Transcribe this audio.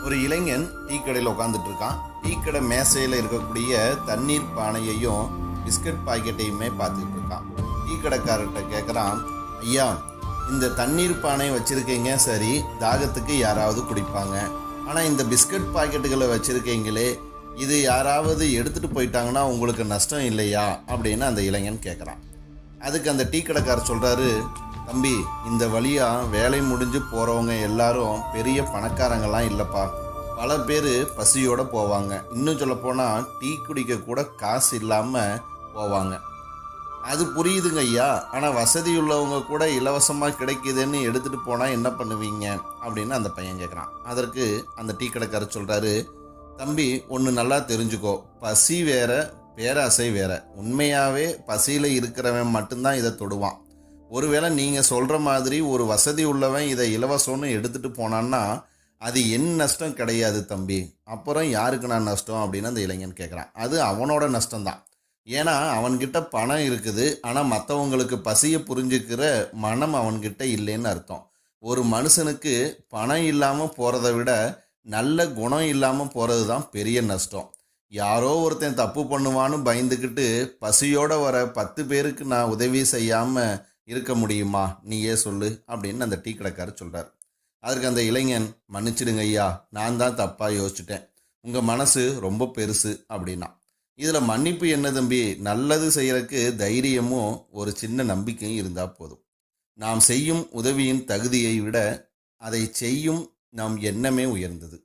ஒரு இளைஞன் டீ கடையில் உட்காந்துட்டு இருக்கான். டீ கடை மேசையில் இருக்கக்கூடிய தண்ணீர் பானையையும் பிஸ்கட் பாக்கெட்டையுமே பார்த்துக்கிட்டு இருக்கான். டீ கடைக்காரர்கிட்ட கேட்குறான், ஐயா, இந்த தண்ணீர் பானை வச்சுருக்கீங்க, சரி, தாகத்துக்கு யாராவது குடிப்பாங்க. ஆனால் இந்த பிஸ்கட் பாக்கெட்டுகளை வச்சுருக்கீங்களே, இது யாராவது எடுத்துகிட்டு போயிட்டாங்கன்னா உங்களுக்கு நஷ்டம் இல்லையா அப்படின்னு அந்த இளைஞன் கேட்குறான். அதுக்கு அந்த டீ கடைக்காரர் சொல்கிறாரு, தம்பி, இந்த வழியாக வேலை முடிஞ்சு போகிறவங்க எல்லாரும் பெரிய பணக்காரங்கள்லாம் இல்லைப்பா. பல பேர் பசியோடு போவாங்க. இன்னும் சொல்லப்போனால் டீ குடிக்க கூட காசு இல்லாமல் போவாங்க. அது புரியுதுங்க ஐயா. ஆனால் வசதி உள்ளவங்க கூட இலவசமாக கிடைக்குதுன்னு எடுத்துகிட்டு போனால் என்ன பண்ணுவீங்க அப்படின்னு அந்த பையன் கேட்குறான். அதற்கு அந்த டீ கடைக்காரர் சொல்கிறாரு, தம்பி, ஒன்று நல்லா தெரிஞ்சுக்கோ, பசி வேற, பேராசை வேற. உண்மையாகவே பசியில் இருக்கிறவன் மட்டும்தான் இதை தொடுவான். ஒருவேளை நீங்கள் சொல்கிற மாதிரி ஒரு வசதி உள்ளவன் இதை இலவசம்னு எடுத்துகிட்டு போனான்னா அது என் நஷ்டம் கிடையாது தம்பி. அப்புறம் யாருக்கு நான் நஷ்டம் அப்படின்னு அந்த இளைஞன் கேட்குறான். அது அவனோட நஷ்டம்தான். ஏன்னா அவன்கிட்ட பணம் இருக்குது, ஆனால் மற்றவங்களுக்கு பசியை புரிஞ்சுக்கிற மனம் அவன்கிட்ட இல்லைன்னு அர்த்தம். ஒரு மனுஷனுக்கு பணம் இல்லாமல் போகிறத விட நல்ல குணம் இல்லாமல் போகிறது தான் பெரிய நஷ்டம். யாரோ ஒருத்தன் தப்பு பண்ணுவான்னு பயந்துக்கிட்டு பசியோடு வர 10 பேருக்கு நான் உதவி செய்யாமல் இருக்க முடியுமா? நீயே சொல்லு அப்படின்னு அந்த டீ கடைக்காரர் சொல்கிறார். அதற்கு அந்த இளைஞன், மன்னிச்சிடுங்க ஐயா, நான் தான் தப்பாக யோசிச்சுட்டேன், உங்கள் மனசு ரொம்ப பெருசு அப்படின்னா. இதில் மன்னிப்பு என்ன தம்பி, நல்லது செய்கிறதுக்கு தைரியமும் ஒரு சின்ன நம்பிக்கையும் இருந்தால் போதும். நாம் செய்யும் உதவியின் தகுதியை விட அதை செய்யும் நம் எண்ணமே உயர்ந்தது.